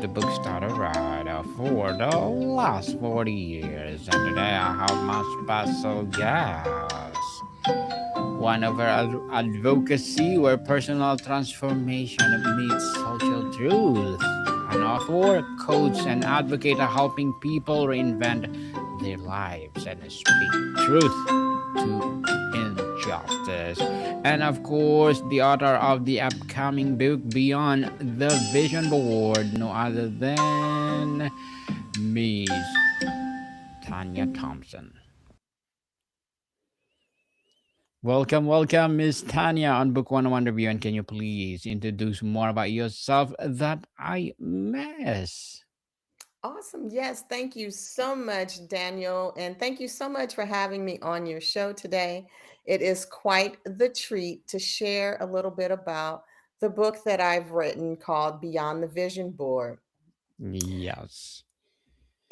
the book started right for the last 40 years. And today I have my special guest. One of our advocacy where personal transformation meets social truth. An author, coach, and advocate are helping people reinvent their lives and speak truth to injustice. And of course, the author of the upcoming book, Beyond the Vision Board, no other than Miss Tanya Thompson. Welcome, Miss Tanya on Book 101 Review. And can you please introduce more about yourself that I miss? Awesome. Yes. Thank you so much, Daniel. And thank you so much for having me on your show today. It is quite the treat to share a little bit about the book that I've written called Beyond the Vision Board. Yes.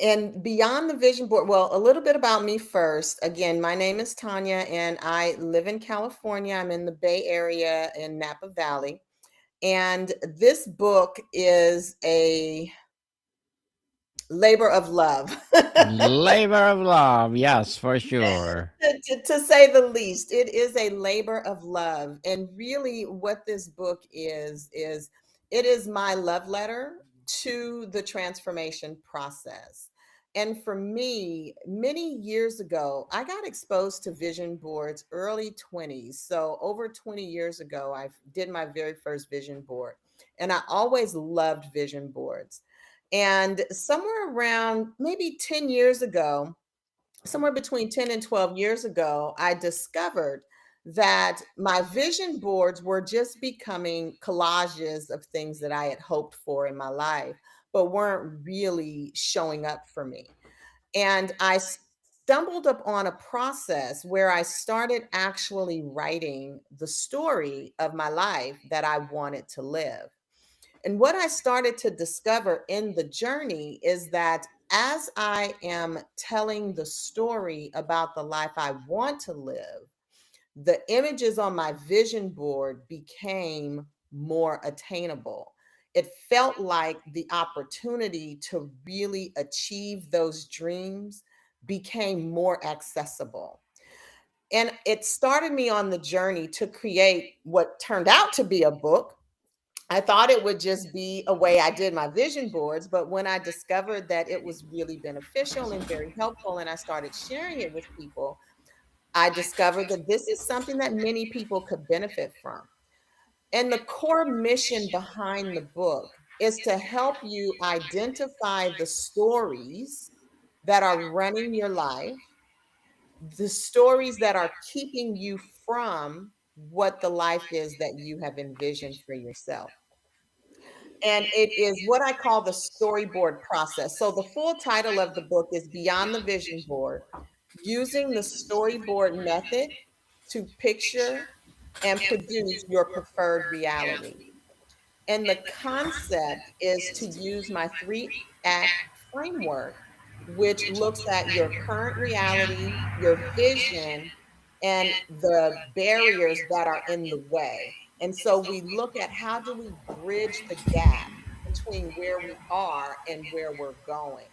And Beyond the Vision Board, well, a little bit about me first. Again, my name is Tanya and I live in California. I'm in the Bay Area in Napa Valley. And this book is a labor of love. Labor of love. Yes, for sure. To say the least. It is a labor of love. And really, what this book is it is my love letter to the transformation process. And for me, many years ago, I got exposed to vision boards early 20s. So over 20 years ago, I did my very first vision board. And I always loved vision boards. And somewhere around maybe 10 years ago, somewhere between 10 and 12 years ago, I discovered that my vision boards were just becoming collages of things that I had hoped for in my life, but weren't really showing up for me. And I stumbled upon a process where I started actually writing the story of my life that I wanted to live. And what I started to discover in the journey is that as I am telling the story about the life I want to live, the images on my vision board became more attainable. It felt like the opportunity to really achieve those dreams became more accessible. And it started me on the journey to create what turned out to be a book. I thought it would just be a way I did my vision boards, but when I discovered that it was really beneficial and very helpful, and I started sharing it with people, I discovered that this is something that many people could benefit from. And the core mission behind the book is to help you identify the stories that are running your life, the stories that are keeping you from what the life is that you have envisioned for yourself. And it is what I call the storyboard process. So the full title of the book is Beyond the Vision Board: Using the Storyboard Method to Picture and Produce Your Preferred Reality. And the concept is to use my 3-act framework, which looks at your current reality, your vision, and the barriers that are in the way. And so we look at how do we bridge the gap between where we are and where we're going.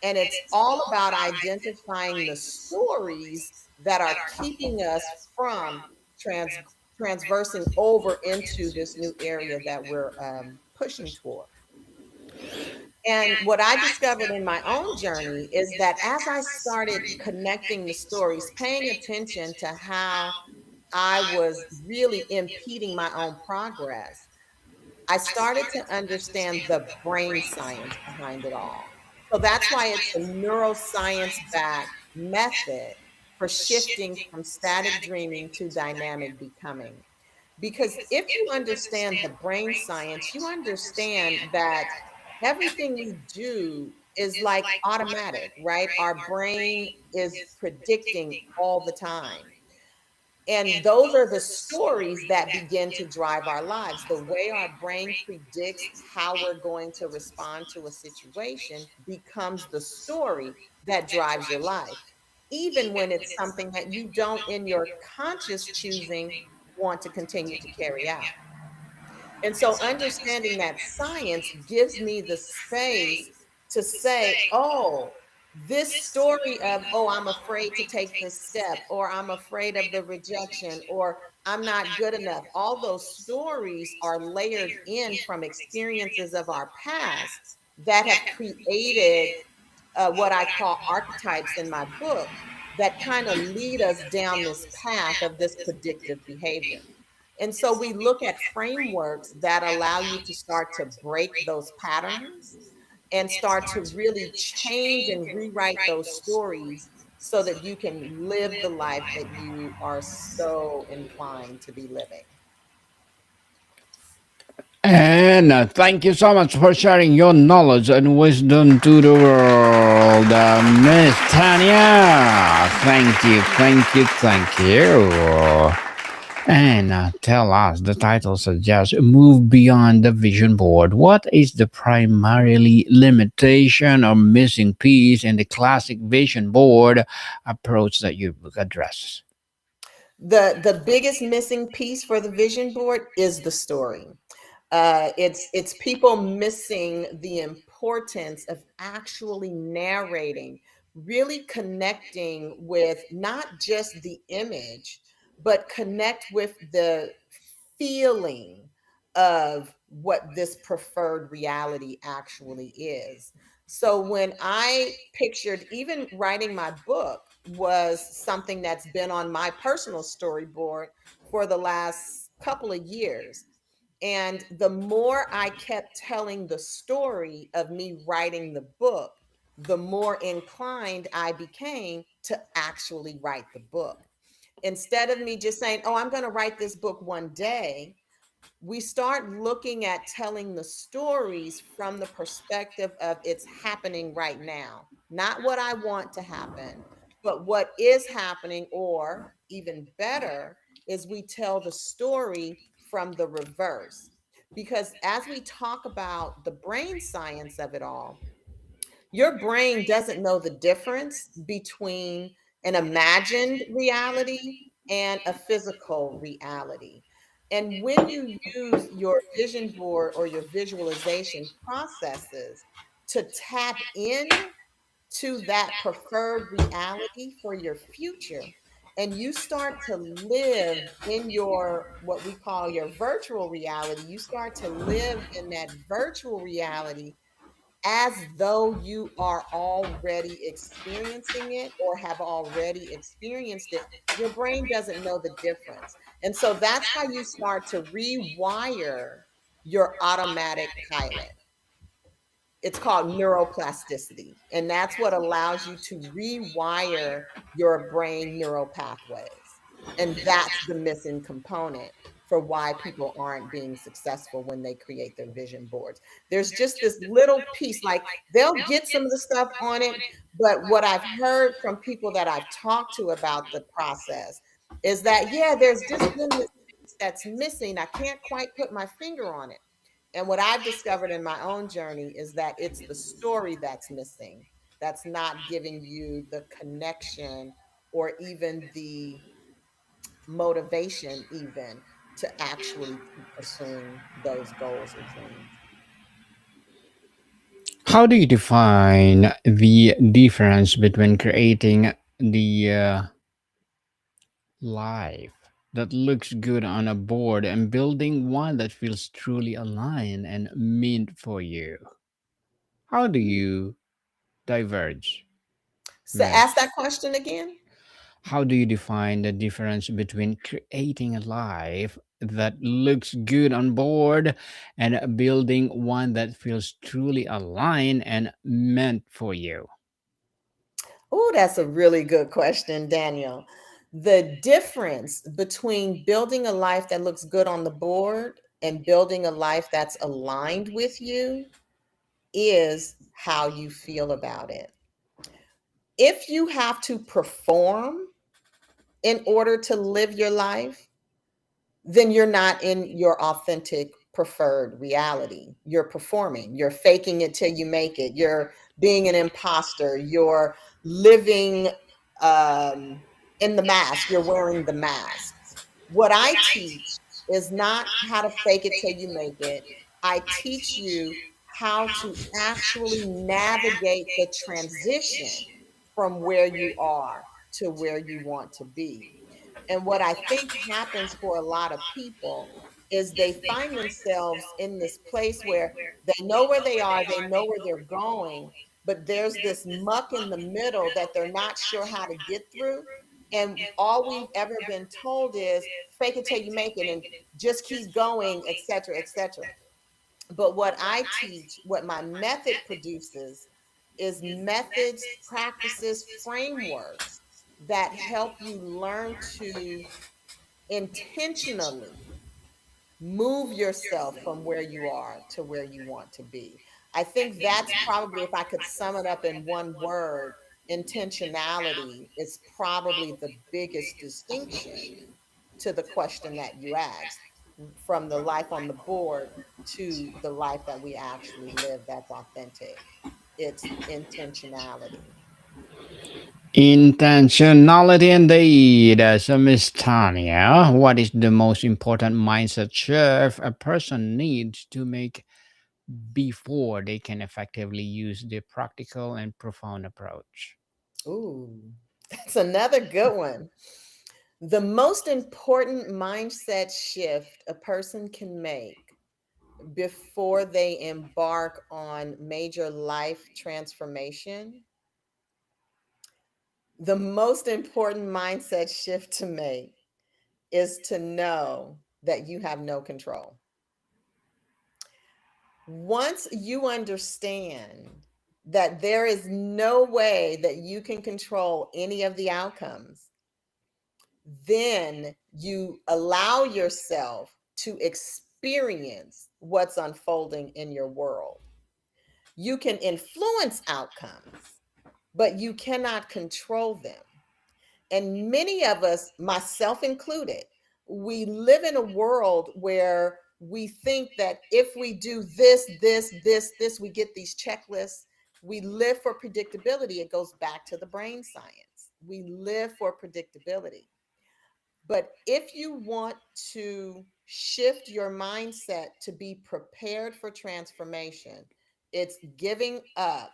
And it's all about identifying the stories that are keeping us from trans transversing over into this new area that we're pushing toward. And what I discovered in my own journey is that as I started connecting the stories, paying attention to how I was really impeding my own progress, I started to understand the brain science behind it all. So that's why it's a neuroscience backed method for shifting from static dreaming to dynamic becoming. Because if you understand the brain science, you understand that everything we do is like automatic, right? Our brain is predicting all the time. And those are the stories that begin to drive our lives. The way our brain predicts how we're going to respond to a situation becomes the story that drives your life, even when it's something that you don't, in your conscious choosing, want to continue to carry out. And so understanding that science gives me the space to say, oh, this story of, oh, I'm afraid to take this step, or I'm afraid of the rejection, or I'm not good enough. All those stories are layered in from experiences of our past that have created what I call archetypes in my book that kind of lead us down this path of this predictive behavior. And so we look at frameworks that allow you to start to break those patterns and start to really change and rewrite those stories so that you can live the life that you are so inclined to be living. And thank you so much for sharing your knowledge and wisdom to the world, Miss Tanya. Thank you, thank you, thank you. And tell us, the title suggests move beyond the vision board. What is the primarily limitation or missing piece in the classic vision board approach that you address? The biggest missing piece for the vision board is the story. It's people missing the importance of actually narrating, really connecting with not just the image, but connect with the feeling of what this preferred reality actually is. So when I pictured, even writing my book was something that's been on my personal storyboard for the last couple of years. And the more I kept telling the story of me writing the book, the more inclined I became to actually write the book. Instead of me just saying, oh, I'm going to write this book one day, we start looking at telling the stories from the perspective of it's happening right now, not what I want to happen, but what is happening. Or even better, is we tell the story from the reverse. Because as we talk about the brain science of it all, your brain doesn't know the difference between an imagined reality and a physical reality. And when you use your vision board or your visualization processes to tap in to that preferred reality for your future, and you start to live in your, what we call your virtual reality, you start to live in that virtual reality as though you are already experiencing it or have already experienced it, your brain doesn't know the difference. And so that's how you start to rewire your automatic pilot. It's called neuroplasticity. And that's what allows you to rewire your brain neural pathways. And that's the missing component for why people aren't being successful when they create their vision boards. There's just this little piece, like they'll get some of the stuff on it, but what I've heard from people that I've talked to about the process is that, yeah, there's just been this piece that's missing. I can't quite put my finger on it. And what I've discovered in my own journey is that it's the story that's missing, that's not giving you the connection or even the motivation, even to actually keep pursuing those goals or dreams. How do you define the difference between creating the life that looks good on a board and building one that feels truly aligned and meant for you? How do you diverge, So ask Miss? that question again. How do you define the difference between creating a life that looks good on board and building one that feels truly aligned and meant for you? Oh, that's a really good question, Daniel. The difference between building a life that looks good on the board and building a life that's aligned with you is how you feel about it. If you have to perform in order to live your life, then you're not in your authentic preferred reality. You're performing, you're faking it till you make it, you're being an imposter, you're living in the mask, you're wearing the mask. What I teach is not how to fake it till you make it. I teach you how to actually navigate the transition from where you are to where you want to be. And what I think happens for a lot of people is they find themselves in this place where they know where they are, they know where they're going, but there's this muck in the middle that they're not sure how to get through. And all we've ever been told is fake it till you make it and just keep going, et cetera, et cetera. But what I teach, what my method produces, is methods, practices, frameworks that help you learn to intentionally move yourself from where you are to where you want to be. I think that's probably, if I could sum it up in one word, intentionality is probably the biggest distinction to the question that you asked, from the life on the board to the life that we actually live that's authentic. It's intentionality. Intentionality indeed. So, Miss Tanya, what is the most important mindset shift a person needs to make before they can effectively use the practical and profound approach? Ooh, that's another good one. The most important mindset shift a person can make before they embark on major life transformation, the most important mindset shift to make is to know that you have no control. Once you understand that there is no way that you can control any of the outcomes, then you allow yourself to experience what's unfolding in your world. You can influence outcomes, but you cannot control them. And many of us, myself included, we live in a world where we think that if we do this, we get these checklists. We live for predictability. It goes back to the brain science. We live for predictability. But if you want to shift your mindset to be prepared for transformation, it's giving up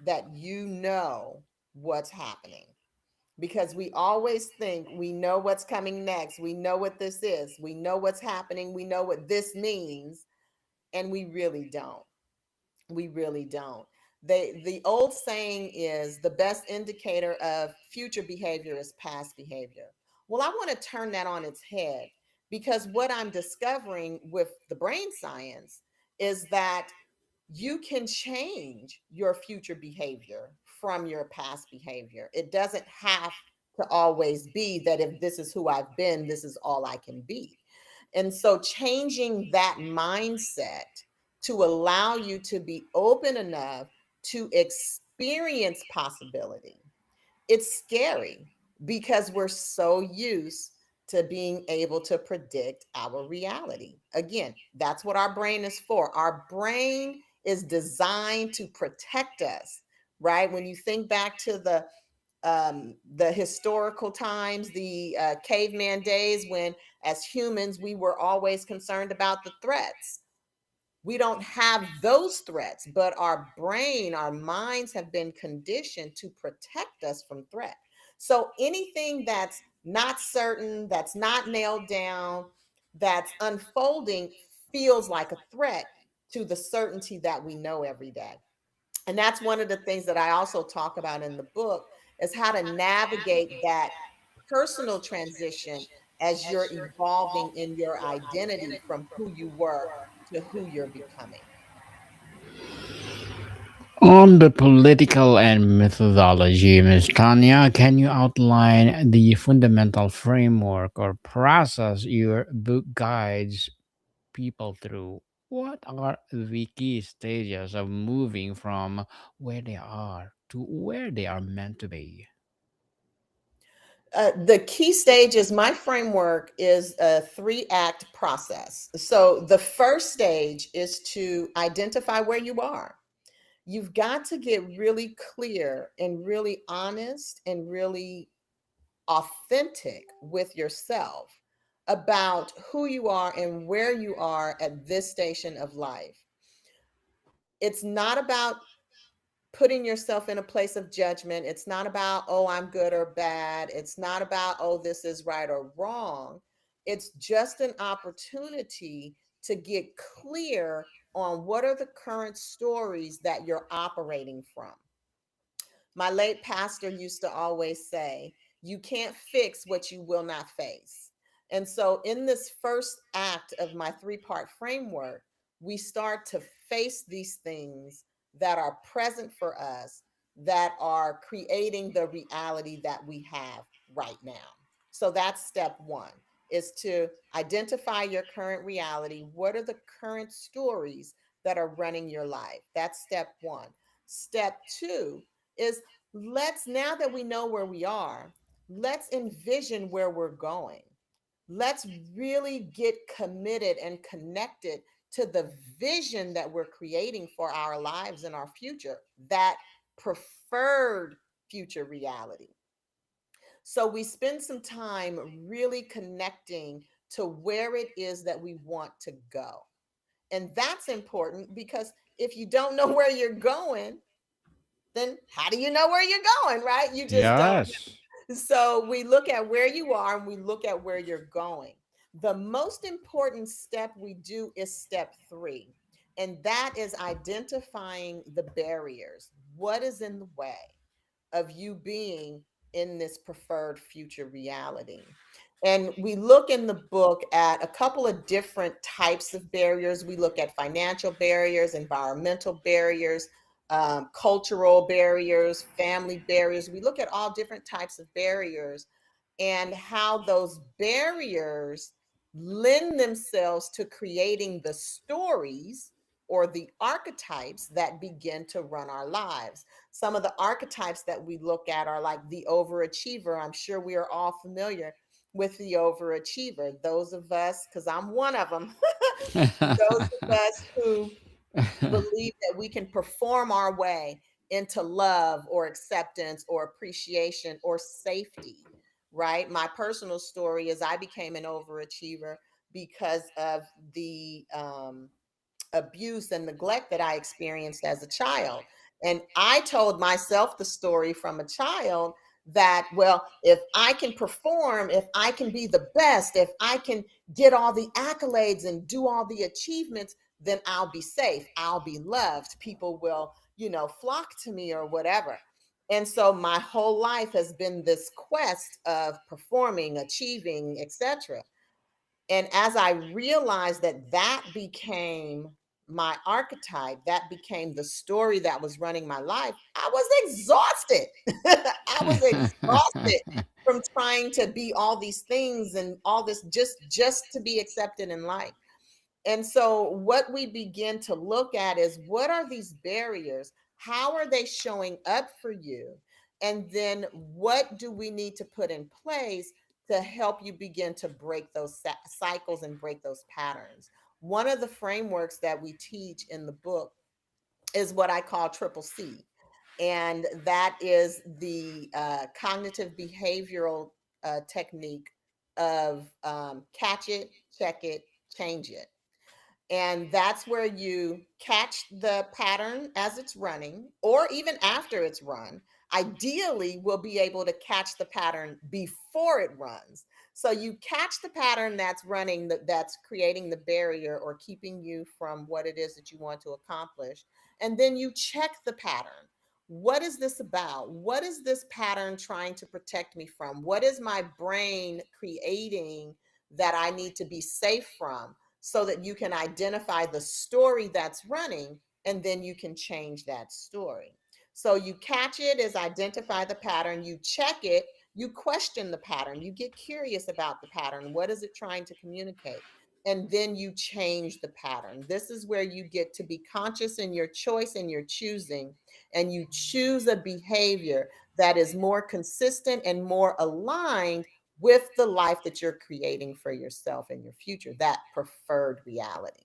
that you know what's happening. Because we always think we know what's coming next. We know what this is. We know what's happening. We know what this means. And we really don't. We really don't. The old saying is the best indicator of future behavior is past behavior. Well, I want to turn that on its head, because what I'm discovering with the brain science is that you can change your future behavior from your past behavior. It doesn't have to always be that if this is who I've been, this is all I can be. And so changing that mindset to allow you to be open enough to experience possibility. It's scary because we're so used to being able to predict our reality. Again, that's what our brain is for. Our brain is designed to protect us, right? When you think back to the historical times, the caveman days, when as humans we were always concerned about the threats. We don't have those threats, but our brain, our minds have been conditioned to protect us from threat. So anything that's not certain, that's not nailed down, that's unfolding feels like a threat to the certainty that we know every day. And that's one of the things that I also talk about in the book, is how to navigate that personal transition as you're evolving in your identity from who you were to who you're becoming. On the political and methodology, Ms. Tanya, can you outline the fundamental framework or process your book guides people through? What are the key stages of moving from where they are to where they are meant to be? The key stage is, my framework is a 3-act process. So the first stage is to identify where you are. You've got to get really clear and really honest and really authentic with yourself about who you are and where you are at this station of life. It's not about putting yourself in a place of judgment. It's not about, oh, I'm good or bad. It's not about, oh, this is right or wrong. It's just an opportunity to get clear on what are the current stories that you're operating from. My late pastor used to always say, you can't fix what you will not face. And so, in this first act of my three-part framework, we start to face these things that are present for us, that are creating the reality that we have right now. So, that's step one, is to identify your current reality. What are the current stories that are running your life? That's step one. Step two is, let's, now that we know where we are, let's envision where we're going. Let's really get committed and connected to the vision that we're creating for our lives and our future, that preferred future reality. So we spend some time really connecting to where it is that we want to go. And that's important, because if you don't know where you're going, then how do you know where you're going, right? You just don't. Yes. So we look at where you are and we look at where you're going. The most important step we do is step three, and that is identifying the barriers. What is in the way of you being in this preferred future reality? And we look in the book at a couple of different types of barriers. We look at financial barriers, environmental barriers, cultural barriers, family barriers. We look at all different types of barriers and how those barriers lend themselves to creating the stories or the archetypes that begin to run our lives. Some of the archetypes that we look at are like the overachiever. I'm sure we are all familiar with the overachiever. Those of us, because I'm one of them, those of us who believe that we can perform our way into love or acceptance or appreciation or safety, right? My personal story is I became an overachiever because of the abuse and neglect that I experienced as a child. And I told myself the story from a child that, well, if I can perform, if I can be the best, if I can get all the accolades and do all the achievements, then I'll be safe. I'll be loved. People will, flock to me or whatever. And so my whole life has been this quest of performing, achieving, etc. And as I realized that that became my archetype, that became the story that was running my life, I was exhausted. I was exhausted from trying to be all these things and all this, just to be accepted in life. And so what we begin to look at is, what are these barriers? How are they showing up for you? And then what do we need to put in place to help you begin to break those cycles and break those patterns? One of the frameworks that we teach in the book is what I call triple C. And that is the cognitive behavioral technique of catch it, check it, change it. And that's where you catch the pattern as it's running, or even after it's run. Ideally, we'll be able to catch the pattern before it runs. So you catch the pattern that's running, that's creating the barrier or keeping you from what it is that you want to accomplish. And then you check the pattern. What is this about? What is this pattern trying to protect me from? What is my brain creating that I need to be safe from? So that you can identify the story that's running, and then you can change that story. So you catch it, as identify the pattern, you check it, you question the pattern, you get curious about the pattern. What is it trying to communicate? And then you change the pattern. This is where you get to be conscious in your choice and your choosing, and you choose a behavior that is more consistent and more aligned with the life that you're creating for yourself and your future, that preferred reality.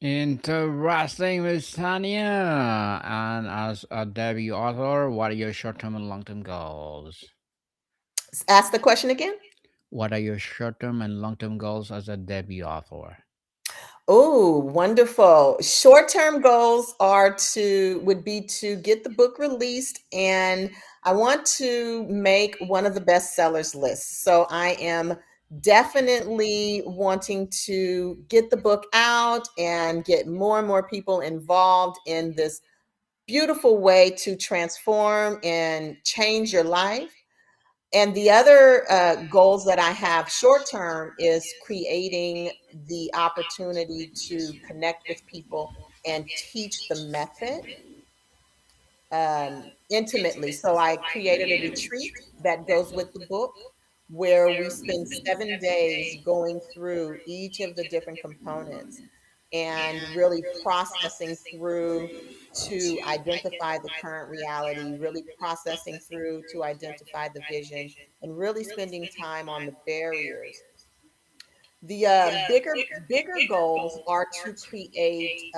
Interesting, Miss Tanya. And as a debut author, what are your short term and long term goals? Ask the question again. what are your short term and long term goals as a debut author? Oh, wonderful. Short-term goals would be to get the book released, and I want to make one of the bestsellers lists. So I am definitely wanting to get the book out and get more and more people involved in this beautiful way to transform and change your life. And the other goals that I have short term is creating the opportunity to connect with people and teach the method intimately. So I created a retreat that goes with the book where we spend 7 days going through each of the different components and really processing through to identify the current reality, really processing through to identify the vision, and really spending time on the barriers. The bigger goals are to create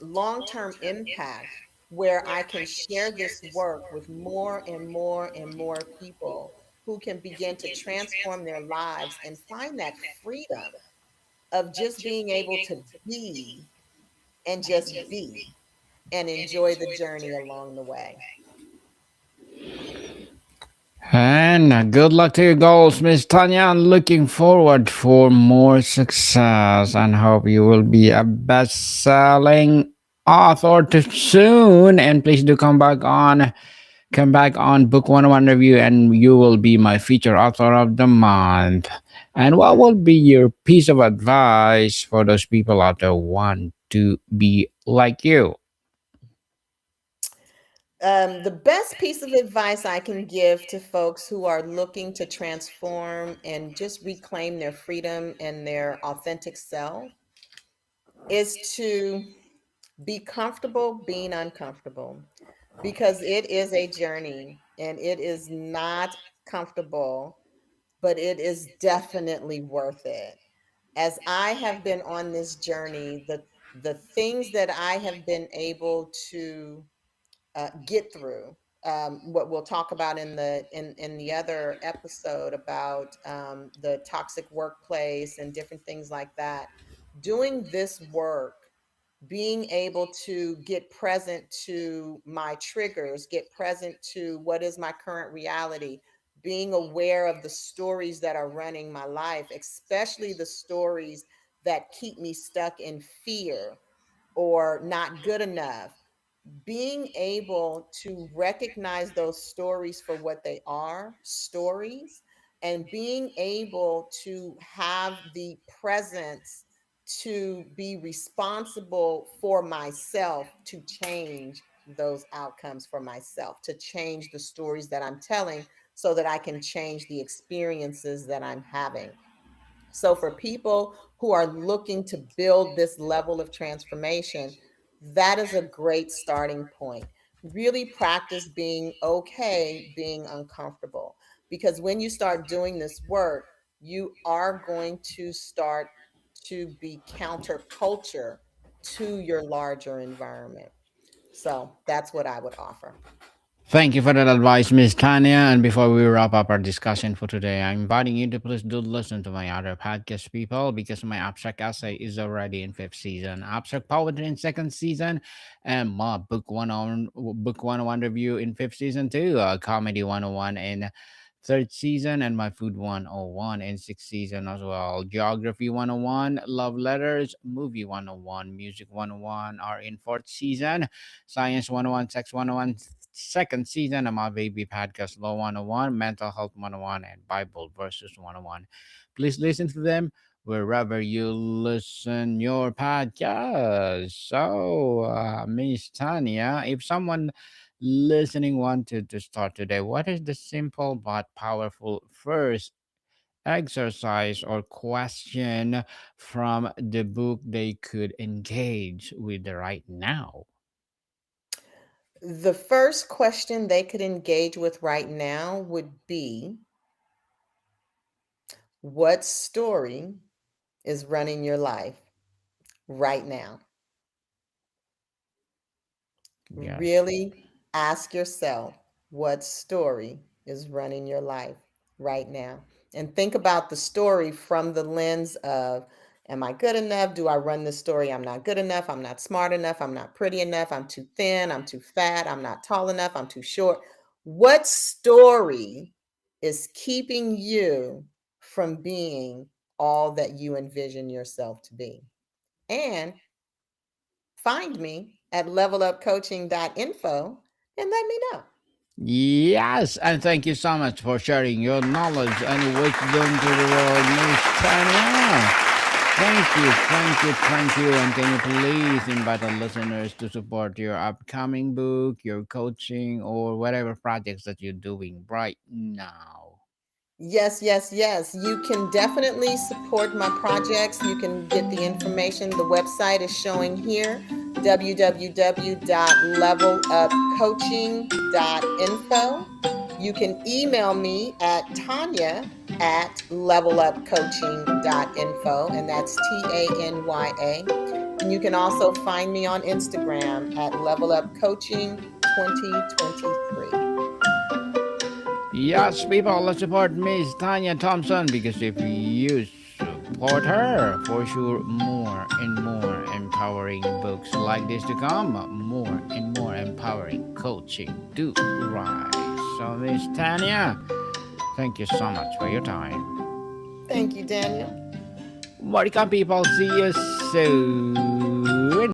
long-term impact where I can share this work with more and more and more people who can begin to transform their lives and find that freedom of just being able to be and just be and enjoy the journey along the way. And good luck to your goals, Miss Tanya. I'm looking forward for more success and hope you will be a best-selling author too soon. And please do come back on Book 101 review, and you will be my feature author of the month. And what will be your piece of advice for those people out there who want to be like you? The best piece of advice I can give to folks who are looking to transform and just reclaim their freedom and their authentic self is to be comfortable being uncomfortable because it is a journey and it is not comfortable, but it is definitely worth it. As I have been on this journey, the things that I have been able to get through. What we'll talk about in the other episode about the toxic workplace and different things like that. Doing this work, being able to get present to my triggers, get present to what is my current reality, being aware of the stories that are running my life, especially the stories that keep me stuck in fear or not good enough, being able to recognize those stories for what they are, stories, and being able to have the presence to be responsible for myself to change those outcomes for myself, to change the stories that I'm telling so that I can change the experiences that I'm having. So, for people who are looking to build this level of transformation, that is a great starting point. Really practice being okay, being uncomfortable. Because when you start doing this work, you are going to start to be counterculture to your larger environment. So, that's what I would offer. Thank you for that advice, Miss Tanya. And before we wrap up our discussion for today, I'm inviting you to please do listen to my other podcast, people, because my abstract essay is already in fifth season, abstract poetry in second season, and my book 101 review in fifth season too, comedy 101 in third season, and my food 101 in sixth season as well. Geography 101, love letters, movie 101, music 101 are in fourth season. Science 101, Sex 101, second season, of my baby podcast Law 101, Mental Health 101, and Bible Verses 101. Please listen to them wherever you listen your podcast. So, Miss Tanya, if someone listening wanted to start today, what is the simple but powerful first exercise or question from the book they could engage with right now? The first question they could engage with right now would be, what story is running your life right now? Yes. Really ask yourself, what story is running your life right now? and think about the story from the lens of, am I good enough? Do I run this story? I'm not good enough. I'm not smart enough. I'm not pretty enough. I'm too thin. I'm too fat. I'm not tall enough. I'm too short. What story is keeping you from being all that you envision yourself to be? And find me at levelupcoaching.info and let me know. Yes, and thank you so much for sharing your knowledge and wisdom to the world, Miss Tanya. Thank you. And can you please invite the listeners to support your upcoming book, your coaching, or whatever projects that you're doing right now? Yes, yes, yes. You can definitely support my projects. You can get the information. The website is showing here, www.levelupcoaching.info. You can email me at tanya@levelupcoaching.info, and that's TANYA. And you can also find me on Instagram at levelupcoaching2023. Yes, people, let's support Miss Tanya Thompson because if you support her, for sure, more and more empowering books like this to come, more and more empowering coaching do rise. So, Miss Tanya, thank you so much for your time. Thank you, Daniel. Welcome, people. See you soon.